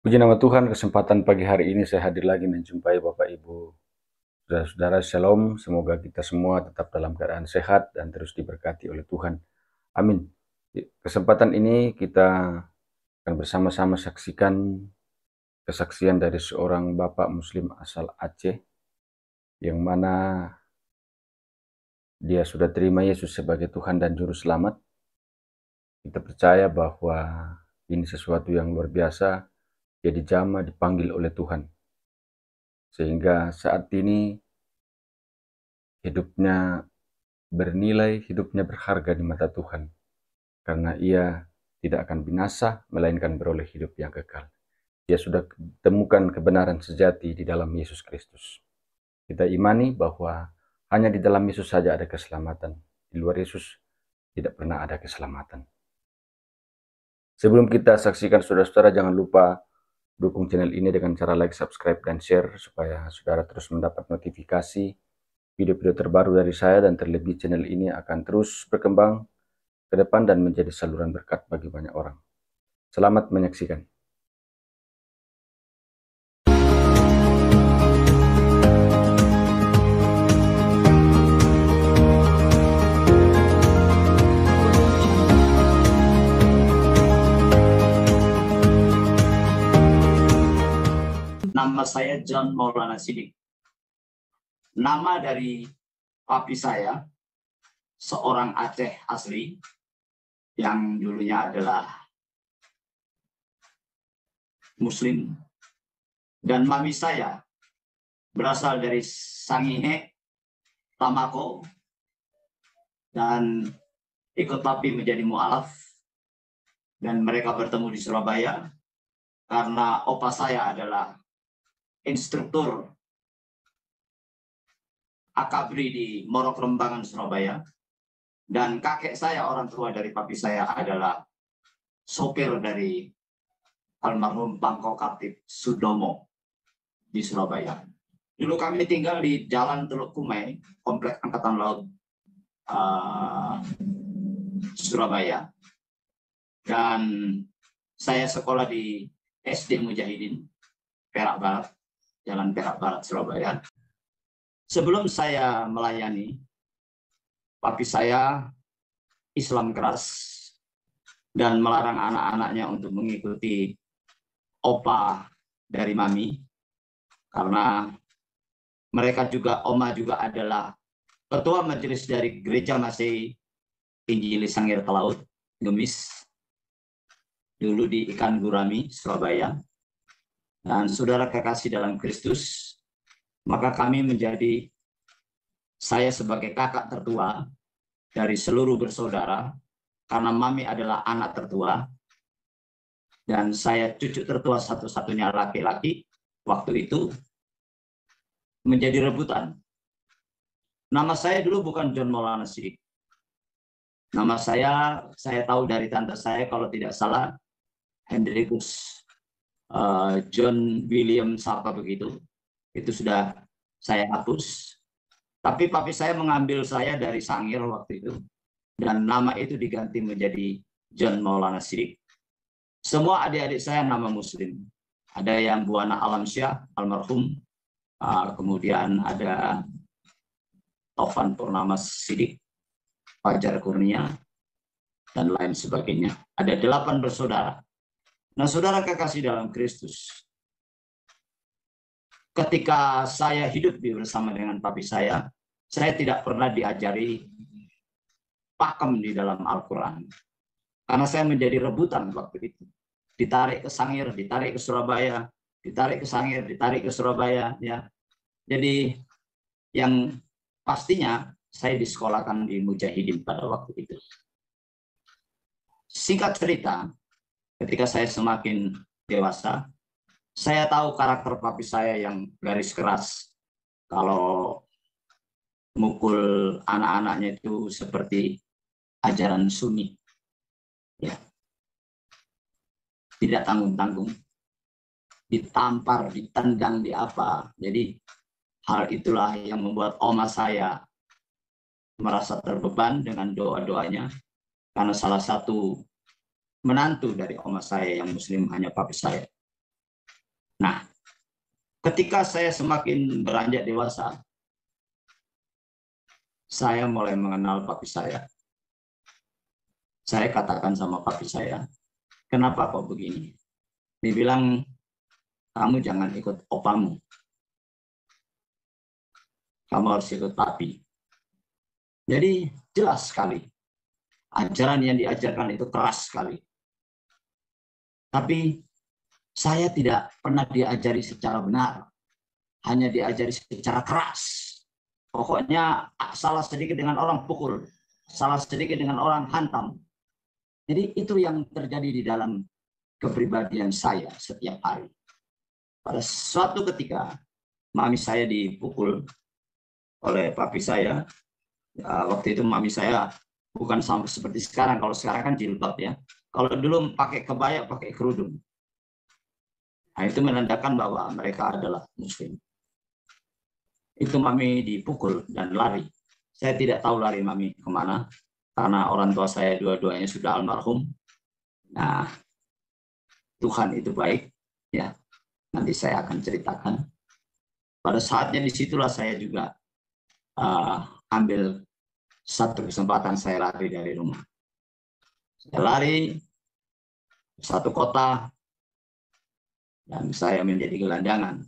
Puji nama Tuhan, kesempatan pagi hari ini saya hadir lagi menjumpai Bapak Ibu, saudara-saudara. Shalom, semoga kita semua tetap dalam keadaan sehat dan terus diberkati oleh Tuhan. Amin. Kesempatan ini kita akan bersama-sama saksikan kesaksian dari seorang Bapak Muslim asal Aceh, yang mana dia sudah terima Yesus sebagai Tuhan dan Juru Selamat. Kita percaya bahwa ini sesuatu yang luar biasa. Dia dijamah, dipanggil oleh Tuhan, sehingga saat ini hidupnya bernilai, hidupnya berharga di mata Tuhan, karena ia tidak akan binasa, melainkan beroleh hidup yang kekal. Dia sudah temukan kebenaran sejati di dalam Yesus Kristus. Kita imani bahwa hanya di dalam Yesus saja ada keselamatan. Di luar Yesus tidak pernah ada keselamatan. Sebelum kita saksikan, saudara-saudara, jangan lupa dukung channel ini dengan cara like, subscribe, dan share, supaya saudara terus mendapat notifikasi video-video terbaru dari saya, dan terlebih channel ini akan terus berkembang ke depan dan menjadi saluran berkat bagi banyak orang. Selamat menyaksikan. Nama saya John Maulana Sidik. Nama dari papi saya, seorang Aceh asli, yang dulunya adalah Muslim. Dan mami saya berasal dari Sangihe, Tamako, dan ikut papi menjadi mu'alaf. Dan mereka bertemu di Surabaya, karena opa saya adalah instruktur akabri di Morok Rembangan, Surabaya, dan kakek saya, orang tua dari papi saya, adalah sopir dari almarhum Bangko Katib Sudomo di Surabaya. Dulu kami tinggal di Jalan Teluk Kumai, Komplek Angkatan Laut Surabaya, dan saya sekolah di SD Mujahidin Perak Barat, Jalan Perak Barat, Surabaya. Sebelum saya melayani, papi saya Islam keras dan melarang anak-anaknya untuk mengikuti opa dari mami, karena mereka juga, oma juga adalah ketua majelis dari Gereja Masehi Injili Sangir Talaut, Gemis, dulu di Ikan Gurami, Surabaya. Dan saudara kekasih dalam Kristus, maka kami menjadi, saya sebagai kakak tertua dari seluruh bersaudara, karena mami adalah anak tertua, dan saya cucu tertua satu-satunya laki-laki, waktu itu menjadi rebutan. Nama saya dulu bukan John Maulana Sidik. Nama saya tahu dari tante saya, kalau tidak salah, Hendrikus John William Sapa begitu. Itu sudah saya hapus. Tapi papi saya mengambil saya dari Sangir waktu itu, dan nama itu diganti menjadi John Maulana Sidik. Semua adik-adik saya nama Muslim. Ada yang Buana Alamsyah, almarhum. Kemudian ada Taufan Purnama Sidik, Fajar Kurnia, dan lain sebagainya. Ada 8 bersaudara. Nah, saudara kekasih dalam Kristus, ketika saya hidup bersama dengan papi saya tidak pernah diajari pakem di dalam Al-Quran. Karena saya menjadi rebutan waktu itu. Ditarik ke Sangir, ditarik ke Surabaya, ditarik ke Sangir, ditarik ke Surabaya. Ya. Jadi yang pastinya saya disekolahkan di Mujahidin pada waktu itu. Singkat cerita, ketika saya semakin dewasa, saya tahu karakter papi saya yang garis keras. Kalau mukul anak-anaknya itu seperti ajaran Sunni, ya, tidak tanggung-tanggung, ditampar, ditendang, di apa. Jadi hal itulah yang membuat oma saya merasa terbeban dengan doa-doanya, karena salah satu menantu dari oma saya yang Muslim hanya papi saya. Nah, ketika saya semakin beranjak dewasa, saya mulai mengenal papi saya. Saya katakan sama papi saya, kenapa kok begini? Dibilang, kamu jangan ikut opamu. Kamu harus ikut papi. Jadi jelas sekali. Ajaran yang diajarkan itu keras sekali. Tapi saya tidak pernah diajari secara benar. Hanya diajari secara keras. Pokoknya salah sedikit dengan orang pukul. Salah sedikit dengan orang hantam. Jadi itu yang terjadi di dalam kepribadian saya setiap hari. Pada suatu ketika, mami saya dipukul oleh papi saya. Waktu itu mami saya bukan sampai seperti sekarang. Kalau sekarang kan jilbab ya. Kalau dulu pakai kebaya, pakai kerudung. Nah, itu menandakan bahwa mereka adalah muslim. Itu mami dipukul dan lari. Saya tidak tahu lari mami kemana, karena orang tua saya dua-duanya sudah almarhum. Nah, Tuhan itu baik, ya. Nanti saya akan ceritakan. Pada saatnya disitulah saya juga ambil satu kesempatan, saya lari dari rumah. Saya lari satu kota, dan saya menjadi gelandangan.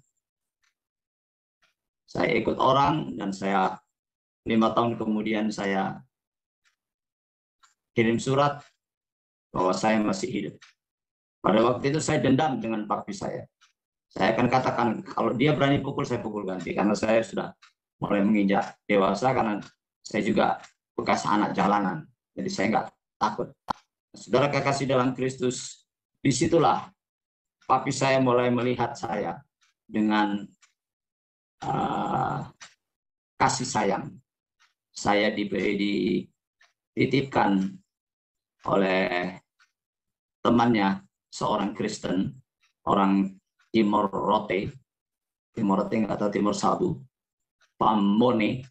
Saya ikut orang, dan 5 tahun kemudian saya kirim surat bahwa saya masih hidup. Pada waktu itu saya dendam dengan papi saya. Saya akan katakan, kalau dia berani pukul, saya pukul ganti. Karena saya sudah mulai menginjak dewasa, karena saya juga bekas anak jalanan. Jadi saya nggak takut. Saudara kekasih dalam Kristus, disitulah papi saya mulai melihat saya dengan kasih sayang. Saya dititipkan oleh temannya, seorang Kristen, orang Timor Rote atau Timor Sabu, Pamone,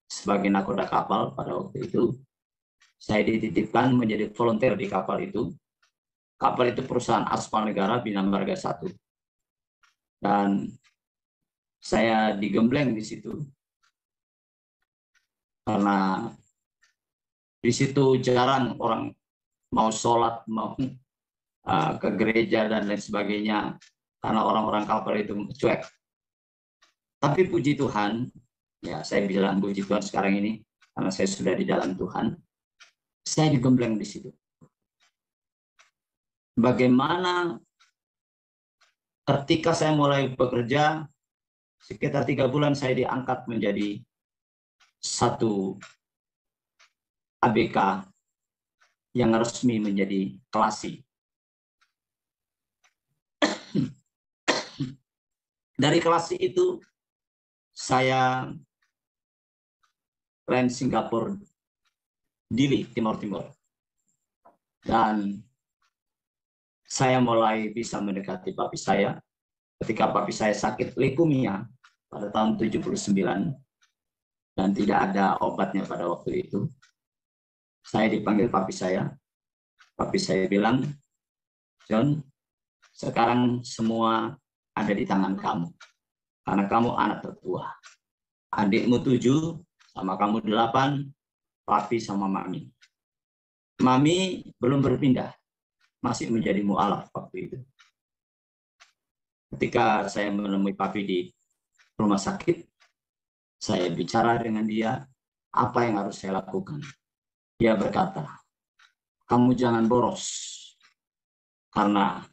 sebagai nakoda kapal pada waktu itu. Saya dititipkan menjadi volunteer di kapal itu. Kapal itu perusahaan aspal negara, Bina Marga 1. Dan saya digembleng di situ. Karena di situ jarang orang mau sholat, mau ke gereja dan lain sebagainya, karena orang-orang kapal itu cuek. Tapi puji Tuhan, ya saya bilang puji Tuhan sekarang ini, karena saya sudah di dalam Tuhan, saya digembleng di situ. Bagaimana ketika saya mulai bekerja, sekitar 3 bulan saya diangkat menjadi satu ABK yang resmi menjadi kelasi. Dari kelasi itu, saya land Singapura, Dili, Timor Timur. Dan saya mulai bisa mendekati papi saya. Ketika papi saya sakit leukemia pada tahun 79, dan tidak ada obatnya pada waktu itu, saya dipanggil papi saya. Papi saya bilang, John, sekarang semua ada di tangan kamu. Karena kamu anak tertua. Adikmu 7, sama kamu 8, papi sama mami. Mami belum berpindah, masih menjadi mu'alaf waktu itu. Ketika saya menemui papi di rumah sakit, saya bicara dengan dia, apa yang harus saya lakukan. Dia berkata, kamu jangan boros, karena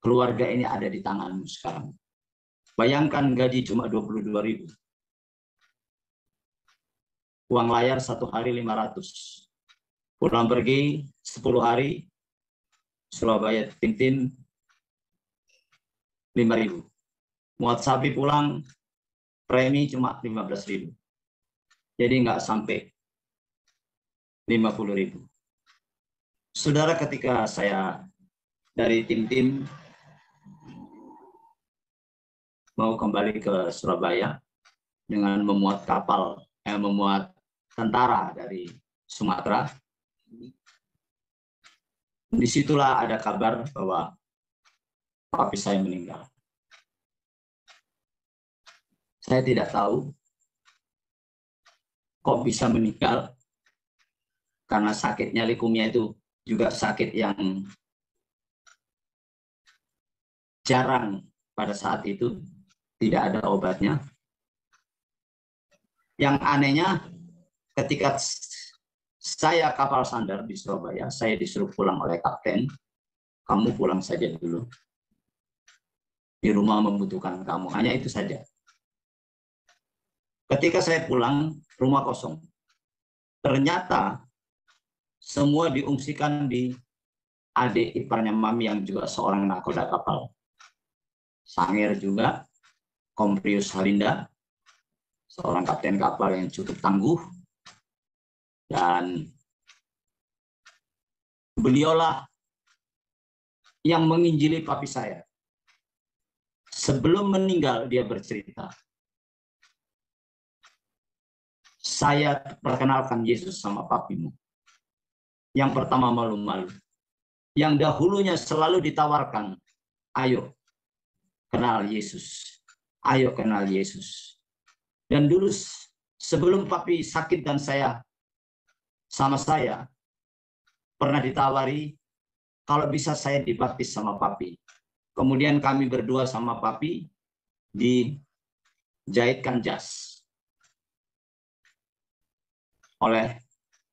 keluarga ini ada di tanganmu sekarang. Bayangkan gaji cuma 22.000. Uang layar 1 hari 500. Pulang pergi 10 hari, Surabaya Tim 5.000. Muat sapi pulang, premi cuma 15.000. Jadi nggak sampai 50.000. Saudara, ketika saya dari tim mau kembali ke Surabaya dengan memuat kapal, memuat tentara dari Sumatera, disitulah ada kabar bahwa papi saya meninggal. Saya tidak tahu kok bisa meninggal, karena sakitnya leukemia itu juga sakit yang jarang pada saat itu, tidak ada obatnya. Yang anehnya, ketika saya kapal sandar di Surabaya, saya disuruh pulang oleh kapten, kamu pulang saja dulu. Di rumah membutuhkan kamu, hanya itu saja. Ketika saya pulang, rumah kosong. Ternyata semua diungsikan di adik iparnya Mami yang juga seorang nakoda kapal. Sangir juga, Komprius Halinda, seorang kapten kapal yang cukup tangguh, dan beliaulah yang menginjili papi saya. Sebelum meninggal dia bercerita, saya perkenalkan Yesus sama papimu. Yang pertama malu-malu, yang dahulunya selalu ditawarkan, ayo kenal Yesus, ayo kenal Yesus. Dan dulu sebelum papi sakit dan saya sama saya, pernah ditawari kalau bisa saya dibaptis sama papi. Kemudian kami berdua sama papi dijahitkan jas oleh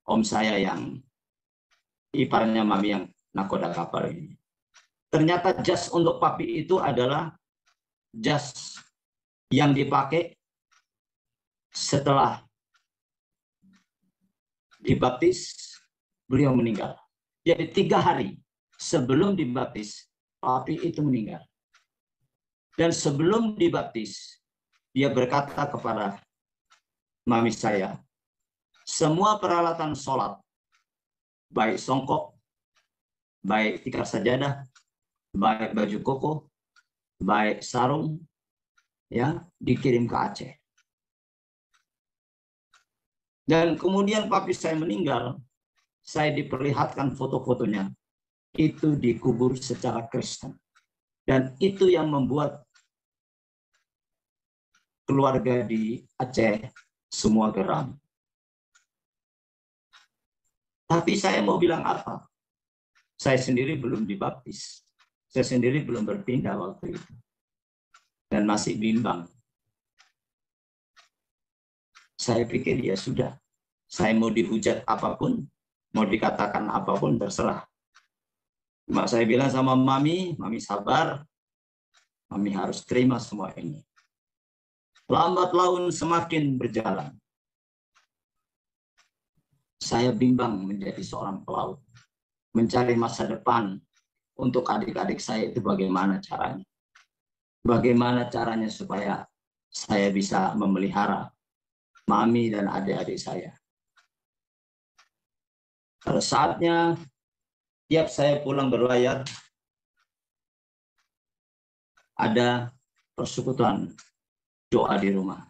om saya yang iparnya Mami yang nakoda kapal ini. Ternyata jas untuk papi itu adalah jas yang dipakai setelah dibaptis, beliau meninggal. Jadi 3 hari sebelum dibaptis, papi itu meninggal. Dan sebelum dibaptis, dia berkata kepada Mami saya, semua peralatan sholat, baik songkok, baik tikar sajadah, baik baju koko, baik sarung, ya, dikirim ke Aceh. Dan kemudian papi saya meninggal, saya diperlihatkan foto-fotonya. Itu dikubur secara Kristen. Dan itu yang membuat keluarga di Aceh semua geram. Tapi saya mau bilang apa? Saya sendiri belum dibaptis. Saya sendiri belum berpindah waktu itu. Dan masih bimbang. Saya pikir ya sudah, saya mau dihujat apapun, mau dikatakan apapun terserah. Cuma saya bilang sama Mami, Mami sabar, Mami harus terima semua ini. Lambat laun semakin berjalan. Saya bimbang menjadi seorang pelaut, mencari masa depan untuk adik-adik saya itu bagaimana caranya. Bagaimana caranya supaya saya bisa memelihara Mami dan adik-adik saya. Pada saatnya, tiap saya pulang berlayar, ada persekutuan doa di rumah.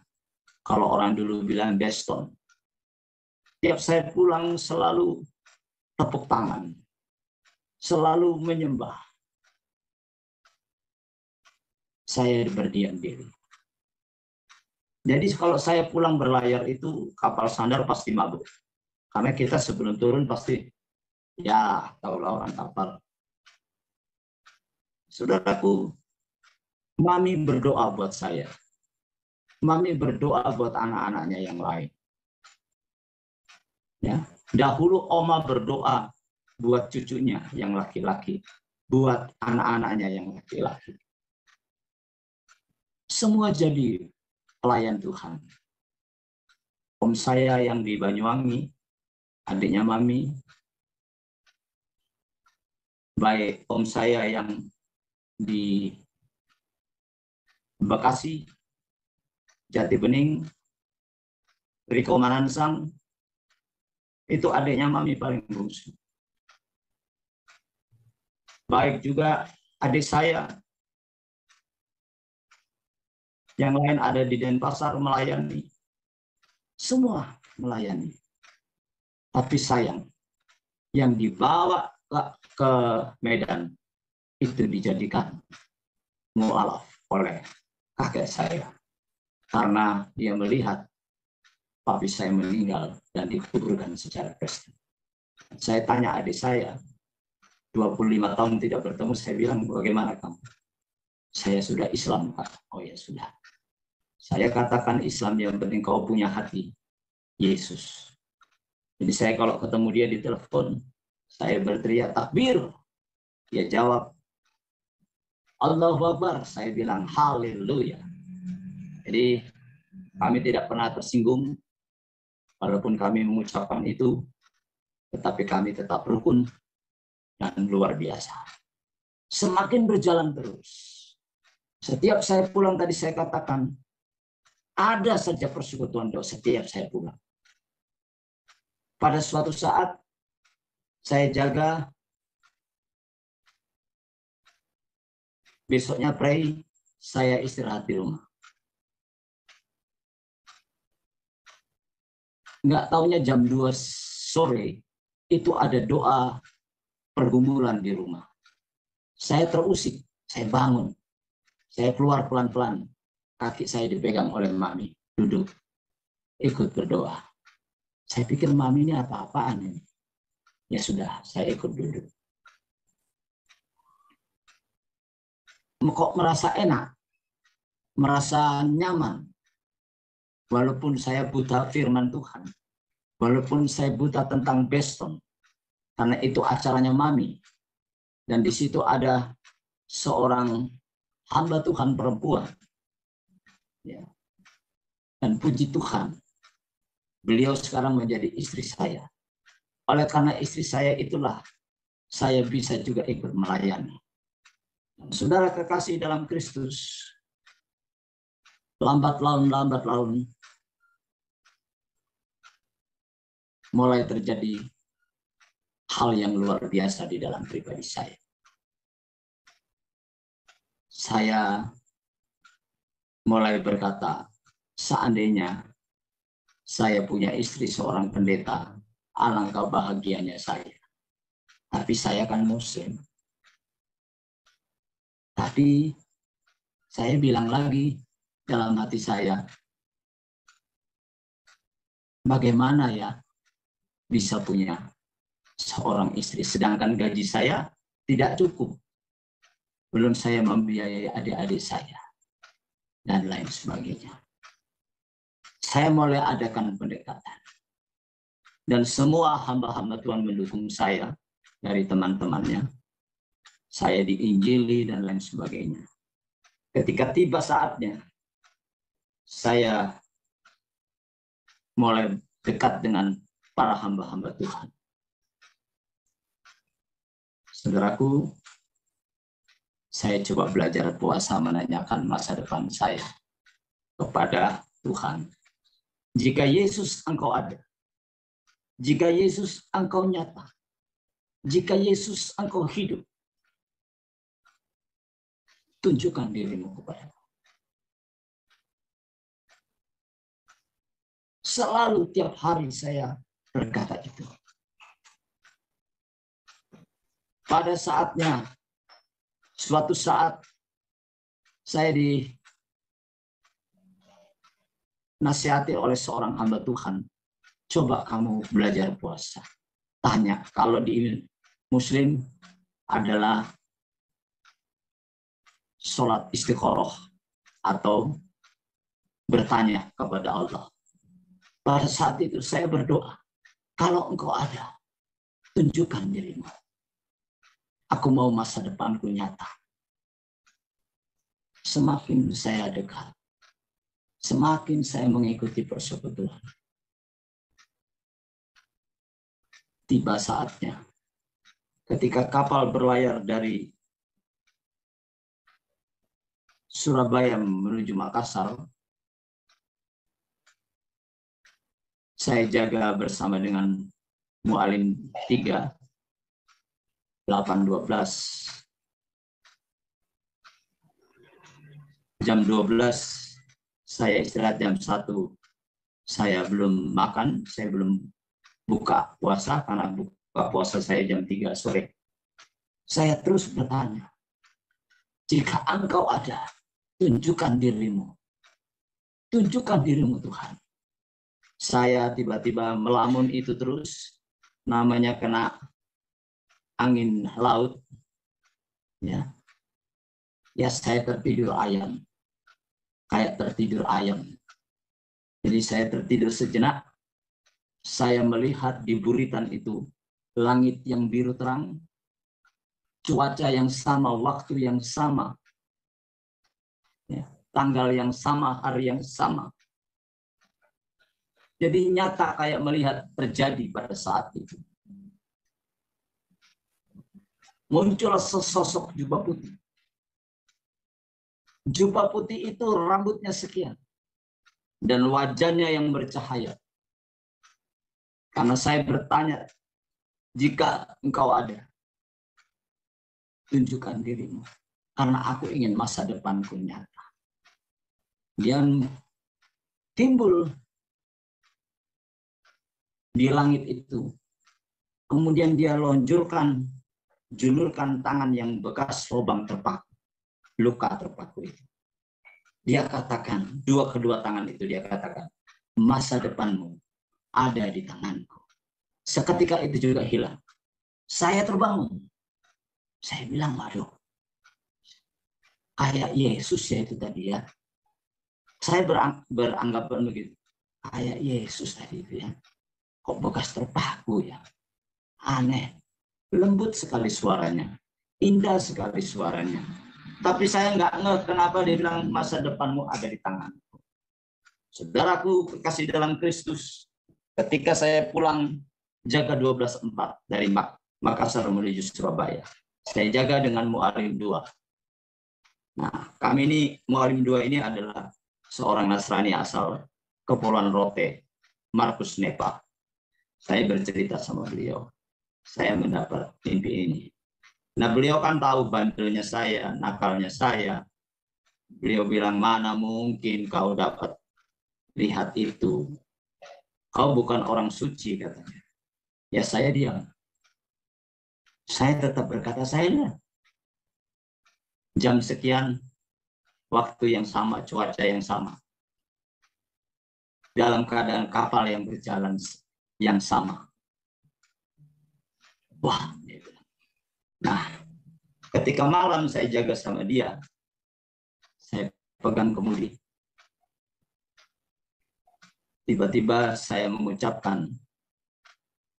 Kalau orang dulu bilang deston. Tiap saya pulang selalu tepuk tangan, selalu menyembah. Saya berdiam diri. Jadi kalau saya pulang berlayar itu kapal sandar pasti mabuk. Karena kita sebelum turun pasti, ya tahulah orang kapal. Saudaraku, Mami berdoa buat saya. Mami berdoa buat anak-anaknya yang lain. Ya, dahulu Oma berdoa buat cucunya yang laki-laki, buat anak-anaknya yang laki-laki. Semua jadi pelayan Tuhan. Om saya yang di Banyuwangi, adiknya Mami, baik om saya yang di Bekasi, Jati Bening, Riko Manansang, itu adiknya Mami paling bungsu. Baik juga adik saya yang lain ada di Denpasar melayani. Semua melayani. Tapi sayang, yang dibawa ke Medan itu dijadikan mualaf oleh kakek saya karena dia melihat papi saya meninggal dan dikuburkan secara Kristen. Saya tanya adik saya, 25 tahun tidak bertemu, saya bilang, bagaimana kamu? Saya sudah Islam, Pak. Oh ya sudah. Saya katakan Islam yang penting kau punya hati Yesus. Jadi saya kalau ketemu dia di telepon, saya berteriak takbir. Dia jawab, Allahu Akbar. Saya bilang, haleluya. Jadi kami tidak pernah tersinggung, walaupun kami mengucapkan itu, tetapi kami tetap rukun dan luar biasa. Semakin berjalan terus. Setiap saya pulang tadi saya katakan, ada saja persekutuan doa setiap saya pulang. Pada suatu saat, saya jaga, besoknya pray, saya istirahat di rumah. Nggak taunya jam 2 sore, itu ada doa pergumulan di rumah. Saya terusik, saya bangun. Saya keluar pelan-pelan. Kaki saya dipegang oleh mami. Duduk, ikut berdoa. Saya pikir mami ini apa-apaan ini. Ya sudah, saya ikut duduk. Kok merasa enak, merasa nyaman. Walaupun saya buta firman Tuhan, walaupun saya buta tentang Beston, karena itu acaranya mami, dan di situ ada seorang hamba Tuhan perempuan, ya. Dan puji Tuhan, beliau sekarang menjadi istri saya. Oleh karena istri saya itulah saya bisa juga ikut melayani. Saudara kekasih dalam Kristus, lambat laun mulai terjadi hal yang luar biasa di dalam pribadi saya. Saya mulai berkata, seandainya saya punya istri seorang pendeta, alangkah bahagianya saya. Tapi saya kan Muslim. Tapi saya bilang lagi dalam hati saya, bagaimana ya bisa punya seorang istri, sedangkan gaji saya tidak cukup. Belum saya membiayai adik-adik saya, dan lain sebagainya. Saya mulai adakan pendekatan. Dan semua hamba-hamba Tuhan mendukung saya dari teman-temannya. Saya diinjili dan lain sebagainya. Ketika tiba saatnya, saya mulai dekat dengan para hamba-hamba Tuhan. Saudaraku, saya coba belajar puasa menanyakan masa depan saya kepada Tuhan. Jika Yesus engkau ada, jika Yesus engkau nyata, jika Yesus engkau hidup, tunjukkan dirimu kepada aku. Selalu tiap hari saya berkata itu. Pada saatnya, suatu saat saya dinasihati oleh seorang hamba Tuhan. Coba kamu belajar puasa. Tanya, kalau di Muslim adalah sholat istiqoroh atau bertanya kepada Allah. Pada saat itu saya berdoa, kalau engkau ada, tunjukkan dirimu. Aku mau masa depanku nyata. Semakin saya dekat, semakin saya mengikuti persekutuan. Tiba saatnya, ketika kapal berlayar dari Surabaya menuju Makassar, saya jaga bersama dengan Mu'alim 3, 8.12. Jam 12, saya istirahat jam 1. Saya belum makan, saya belum buka puasa, karena buka puasa saya jam 3 sore. Saya terus bertanya, Jika Engkau ada, tunjukkan dirimu. Tunjukkan dirimu Tuhan. Saya tiba-tiba melamun itu terus. Namanya kena angin laut. Ya, ya saya tertidur ayam. Kayak tertidur ayam. Jadi saya tertidur sejenak. Saya melihat di buritan itu langit yang biru terang, cuaca yang sama, waktu yang sama, ya, tanggal yang sama, hari yang sama. Jadi nyata kayak melihat terjadi pada saat itu. Muncul sesosok jubah putih. Jubah putih itu rambutnya sekian. Dan wajahnya yang bercahaya. Karena saya bertanya, jika engkau ada, tunjukkan dirimu. Karena aku ingin masa depanku nyata. Dia timbul di langit itu. Kemudian dia julurkan tangan yang bekas lubang terpaku. Luka terpaku itu. Dia katakan, kedua tangan itu dia katakan, masa depanmu ada di tanganku. Seketika itu juga hilang. Saya terbangun. Saya bilang, aduh, kayak Yesus ya itu tadi ya. Saya beranggapan begitu. Kayak Yesus tadi itu ya. Kok bekas terpaku ya. Aneh. Lembut sekali suaranya. Indah sekali suaranya. Tapi saya nggak ngeh kenapa dia bilang masa depanmu ada di tanganku. Saudaraku kasih dalam Kristus. Ketika saya pulang jaga 12.4 dari Makassar menuju Surabaya. Saya jaga dengan Mu'alim 2. Nah, kami ini Mu'alim 2 ini adalah seorang Nasrani asal Kepulauan Rote, Markus Nepa. Saya bercerita sama beliau. Saya mendapat mimpi ini. Nah, beliau kan tahu bandelnya saya, nakalnya saya. Beliau bilang, mana mungkin kau dapat lihat itu. Kau bukan orang suci, katanya. Ya, saya diam. Saya tetap berkata, saya lihat. Jam sekian, waktu yang sama, cuaca yang sama. Dalam keadaan kapal yang berjalan yang sama. Wah, nah, ketika malam saya jaga sama dia, saya pegang kemudi. Tiba-tiba saya mengucapkan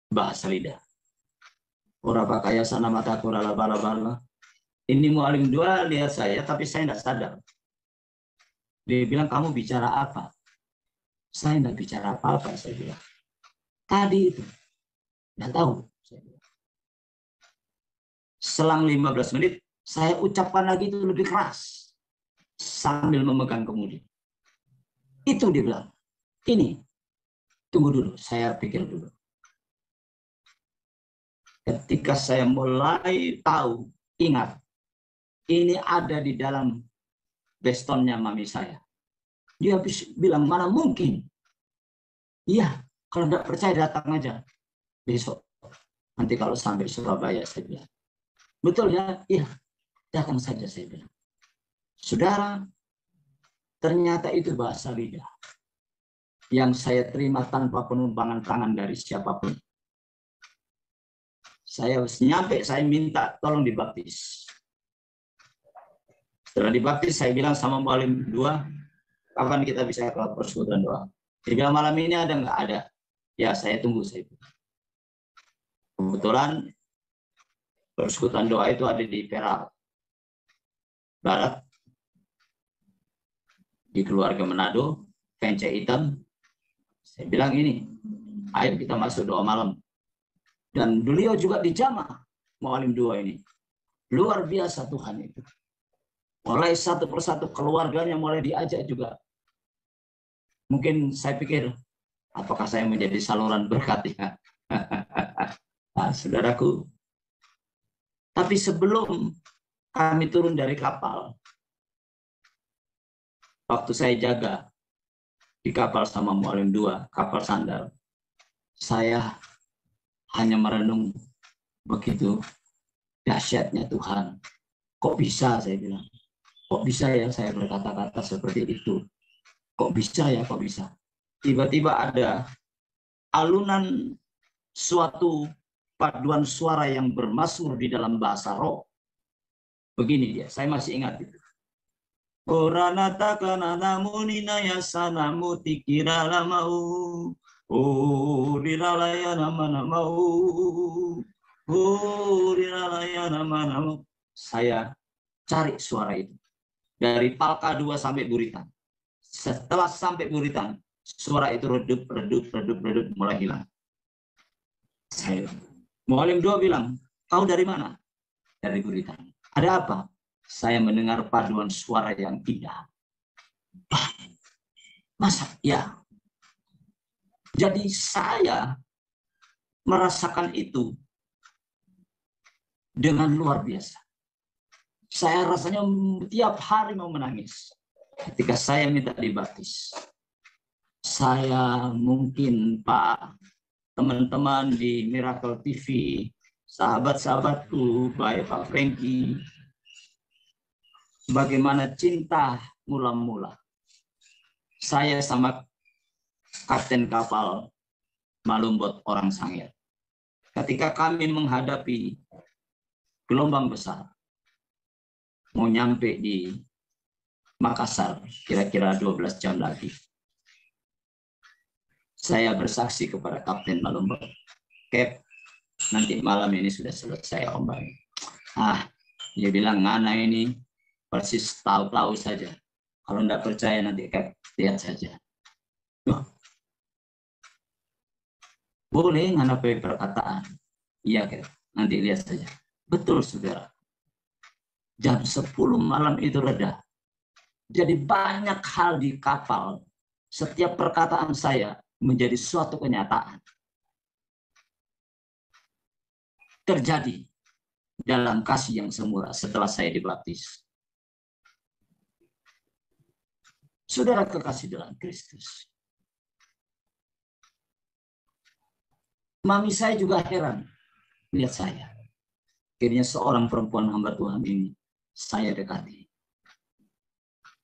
bahasa lidah. Ora pakaya sana mata kurala bala. Ini Mu'alim 2 lihat saya, tapi saya tidak sadar. Dia bilang, kamu bicara apa? Saya tidak bicara apa-apa, saya bilang. Tadi itu, tidak tahu. Saya bilang. Selang 15 menit, saya ucapkan lagi itu lebih keras. Sambil memegang kemudi. Itu dia bilang. Ini, tunggu dulu, saya pikir dulu. Ketika saya mulai tahu, ingat, ini ada di dalam bestonnya mami saya. Dia bilang, mana mungkin? Iya, kalau tidak percaya datang aja. Besok, nanti kalau sampai Surabaya, saya bilang. Betul ya? Iya, datang saja, saya bilang. Saudara, ternyata itu bahasa lidah. Yang saya terima tanpa penumpangan tangan dari siapapun. Saya nyampe, saya minta tolong dibaptis. Setelah dibaptis, saya bilang sama Mu'alim 2, kapan kita bisa ke persekutuan doa? Dia bilang, malam ini ada nggak? Ada. Ya, saya tunggu. Saya bilang. Kebetulan persekutuan doa itu ada di Perak Barat, di keluarga Manado, Kencai Hitam. Saya bilang ini, ayo kita masuk doa malam. Dan beliau juga dijamah, Mu'alim 2 ini. Luar biasa Tuhan itu. Mulai satu persatu keluarganya mulai diajak juga. Mungkin saya pikir, apakah saya menjadi saluran berkat ya? Nah, saudaraku. Tapi sebelum kami turun dari kapal, waktu saya jaga di kapal sama Mu'alim 2, kapal sandal, saya hanya merenung begitu dahsyatnya Tuhan. Kok bisa, saya bilang. Kok bisa ya saya berkata-kata seperti itu? Kok bisa ya, kok bisa? Tiba-tiba ada alunan suatu paduan suara yang bermasmur di dalam bahasa roh. Begini dia, saya masih ingat itu. Oranata kanana munina yasana mutikira lamau. Oh, diralaya nama-namau. Oh, diralaya nama-namau. Saya cari suara itu. Dari Palka 2 sampai Buritan. Setelah sampai Buritan, suara itu redup, mulai hilang. Saya, Mualim 2 bilang, kau dari mana? Dari Buritan. Ada apa? Saya mendengar paduan suara yang indah. Masa? Ya. Jadi saya merasakan itu dengan luar biasa. Saya rasanya tiap hari mau menangis ketika saya minta dibaptis. Saya mungkin Pak, teman-teman di Miracle TV, sahabat-sahabatku, baik Pak Franky, bagaimana cinta mula-mula. Saya sama kapten kapal Malumbot orang Sangir. Ketika kami menghadapi gelombang besar, mau nyampe di Makassar, kira-kira 12 jam lagi. Saya bersaksi kepada Kapten Malumbot, Cap, nanti malam ini sudah selesai ombak. Dia bilang, ngana ini persis tahu-tahu saja. Kalau enggak percaya nanti Cap, lihat saja. Boleh ngana perkataan. Iya, Cap, nanti lihat saja. Betul, saudara. Jam 10 malam itu reda. Jadi banyak hal di kapal, setiap perkataan saya menjadi suatu kenyataan. Terjadi dalam kasih yang semula setelah saya dibaptis. Saudara kekasih dalam Kristus. Mami saya juga heran lihat saya. Akhirnya seorang perempuan hamba Tuhan ini saya dekati.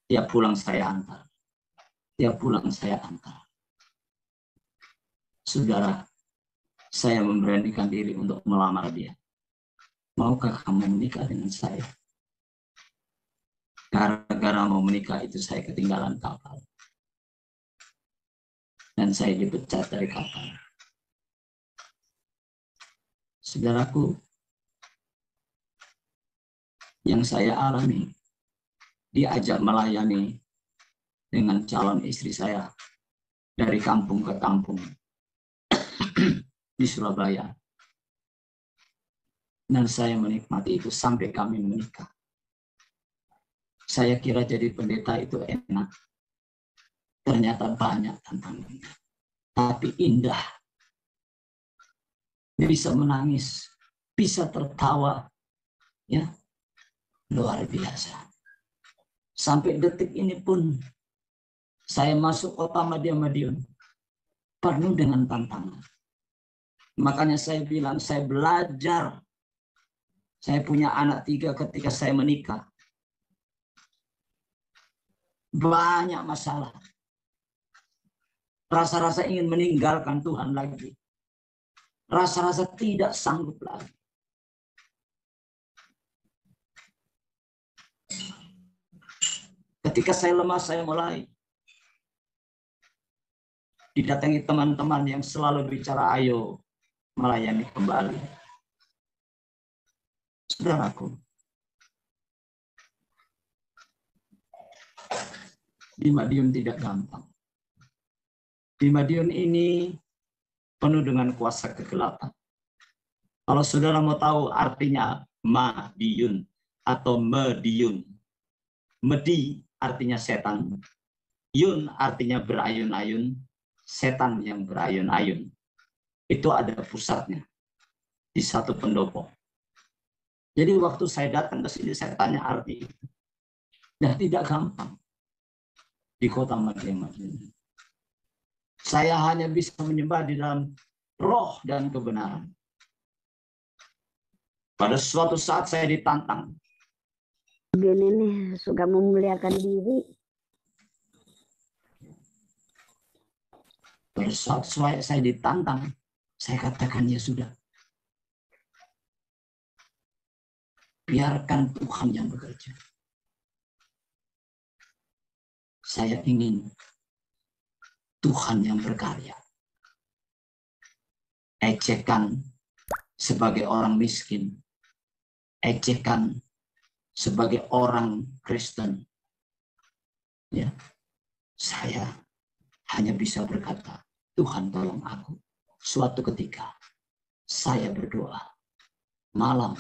Tiap pulang saya antar. Tiap pulang saya antar. Saudara, saya memberanikan diri untuk melamar dia. Maukah kamu menikah dengan saya? Gara-gara mau menikah itu saya ketinggalan kapal. Dan saya dipecat dari kapal. Saudaraku, yang saya alami, diajak melayani dengan calon istri saya dari kampung ke kampung di Surabaya. Dan saya menikmati itu sampai kami menikah. Saya kira jadi pendeta itu enak. Ternyata banyak tantangannya. Tapi indah. Bisa menangis, bisa tertawa. Ya, luar biasa. Sampai detik ini pun saya masuk kota Madiun penuh dengan tantangan. Makanya saya bilang saya belajar. Saya punya anak 3 ketika saya menikah. Banyak masalah. Rasa-rasa ingin meninggalkan Tuhan lagi. Rasa-rasa tidak sanggup lagi. Ketika saya lemah, saya mulai didatangi teman-teman yang selalu bicara, ayo melayani kembali. Saudaraku, di Madiun tidak gampang. Di Madiun ini penuh dengan kuasa kegelapan. Kalau saudara mau tahu artinya Madiun atau Mediun. Medi artinya setan. Yun artinya berayun-ayun. Setan yang berayun-ayun. Itu ada pusatnya. Di satu pendopo. Jadi waktu saya datang ke sini saya tanya arti itu. Dan tidak gampang. Di kota Madiun. Saya hanya bisa menyembah di dalam roh dan kebenaran. Pada suatu saat saya ditantang. begini nih, suka memuliakan diri. Pada saat saya ditantang, saya katakan ya sudah. Biarkan Tuhan yang bekerja. Saya ingin Tuhan yang berkarya. Ejekan sebagai orang miskin. Ejekan sebagai orang Kristen. Ya, saya hanya bisa berkata, Tuhan tolong aku. Suatu ketika saya berdoa. Malam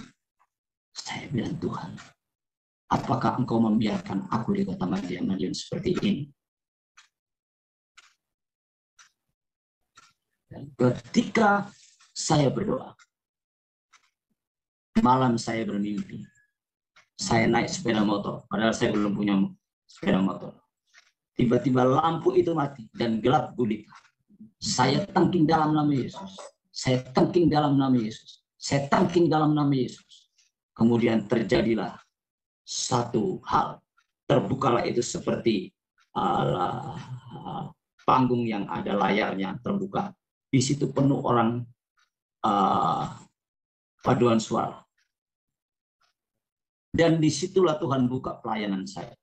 saya bilang, Tuhan, apakah Engkau membiarkan aku di kota Madiun seperti ini? Dan ketika saya berdoa, malam saya bermimpi. Saya naik sepeda motor, padahal saya belum punya sepeda motor. Tiba-tiba lampu itu mati dan gelap gulita. Saya tangking dalam nama Yesus. Saya tangking dalam nama Yesus. Saya tangking dalam nama Yesus. Kemudian terjadilah satu hal. Terbukalah itu seperti panggung yang ada layarnya terbuka. Di situ penuh orang paduan suara. Dan disitulah Tuhan buka pelayanan saya.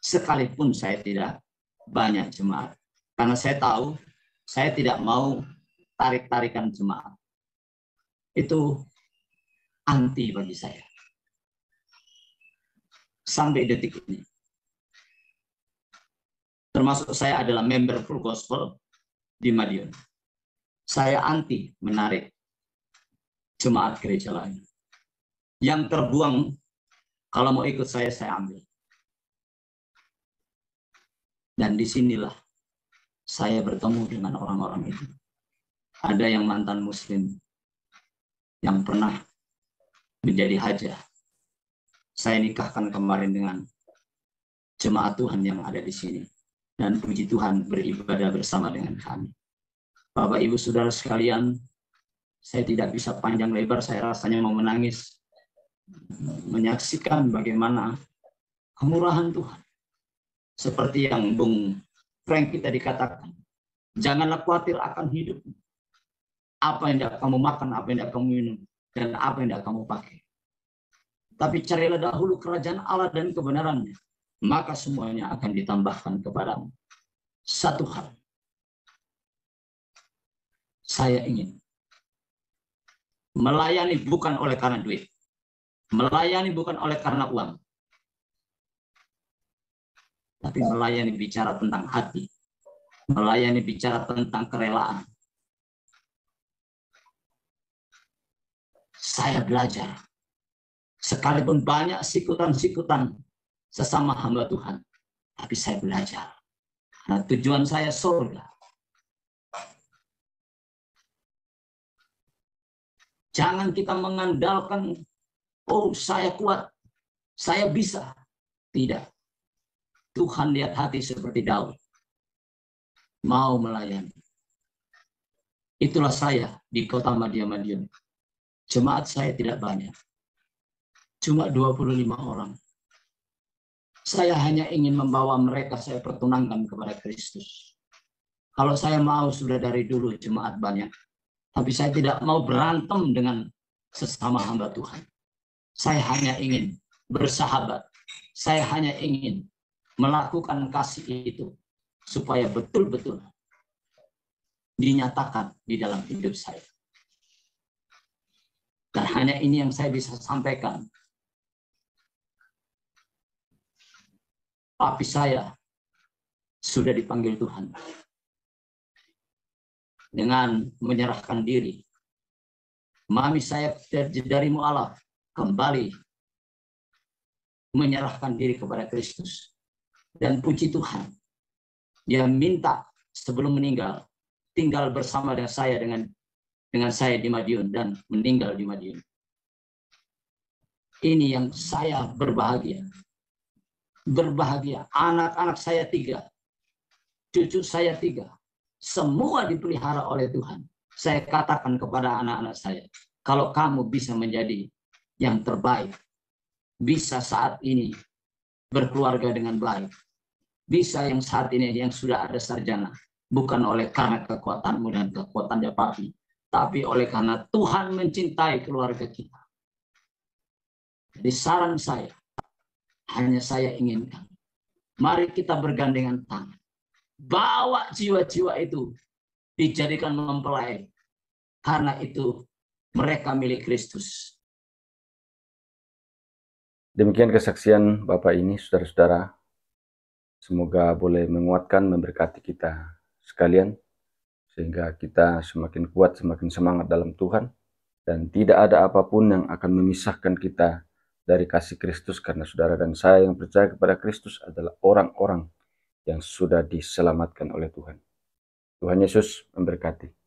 Sekalipun saya tidak banyak jemaat. Karena saya tahu saya tidak mau tarik-tarikan jemaat. Itu anti bagi saya. Sampai detik ini. Termasuk saya adalah member Full Gospel di Madiun. Saya anti menarik jemaat gereja lain. Yang terbuang, kalau mau ikut saya ambil. Dan disinilah saya bertemu dengan orang-orang itu. Ada yang mantan muslim, yang pernah menjadi hajah. Saya nikahkan kemarin dengan jemaat Tuhan yang ada di sini. Dan puji Tuhan beribadah bersama dengan kami. Bapak Ibu Saudara sekalian, saya tidak bisa panjang lebar, saya rasanya mau menangis. Menyaksikan bagaimana kemurahan Tuhan. Seperti yang Bung Frank kita dikatakan, janganlah khawatir akan hidup. Apa yang tidak kamu makan, apa yang tidak kamu minum, dan apa yang tidak kamu pakai. Tapi carilah dahulu kerajaan Allah dan kebenarannya, maka semuanya akan ditambahkan kepadamu. Satu hal, saya ingin melayani bukan oleh karena duit, melayani bukan oleh karena uang, tapi melayani bicara tentang hati, melayani bicara tentang kerelaan. Saya belajar, sekalipun banyak sikutan-sikutan sesama hamba Tuhan, tapi saya belajar. Nah, tujuan saya surga. Jangan kita mengandalkan, oh saya kuat, saya bisa. Tidak. Tuhan lihat hati seperti Daud. Mau melayani. Itulah saya di kota Madiun. Jemaat saya tidak banyak. Cuma 25 orang. Saya hanya ingin membawa mereka saya pertunangkan kepada Kristus. Kalau saya mau sudah dari dulu jemaat banyak. Tapi saya tidak mau berantem dengan sesama hamba Tuhan. Saya hanya ingin bersahabat. Saya hanya ingin melakukan kasih itu supaya betul-betul dinyatakan di dalam hidup saya. Dan hanya ini yang saya bisa sampaikan. Tapi saya sudah dipanggil Tuhan dengan menyerahkan diri. Mami saya dari mualaf kembali menyerahkan diri kepada Kristus. Dan puji Tuhan, dia minta sebelum meninggal tinggal bersama dengan saya di Madiun dan meninggal di Madiun. Ini yang saya berbahagia. Berbahagia. Anak-anak saya 3. Cucu saya 3. Semua dipelihara oleh Tuhan. Saya katakan kepada anak-anak saya, kalau kamu bisa menjadi yang terbaik, bisa saat ini berkeluarga dengan baik. Bisa yang saat ini yang sudah ada sarjana. Bukan oleh karena kekuatanmu dan kekuatannya Papi, tapi oleh karena Tuhan mencintai keluarga kita. Jadi saran saya, hanya saya inginkan, mari kita bergandengan tangan. Bawa jiwa-jiwa itu dijadikan mempelai. Karena itu mereka milik Kristus. Demikian kesaksian Bapak ini, saudara-saudara. Semoga boleh menguatkan, memberkati kita sekalian, sehingga kita semakin kuat, semakin semangat dalam Tuhan, dan tidak ada apapun yang akan memisahkan kita dari kasih Kristus, karena saudara dan saya yang percaya kepada Kristus adalah orang-orang yang sudah diselamatkan oleh Tuhan. Tuhan Yesus memberkati.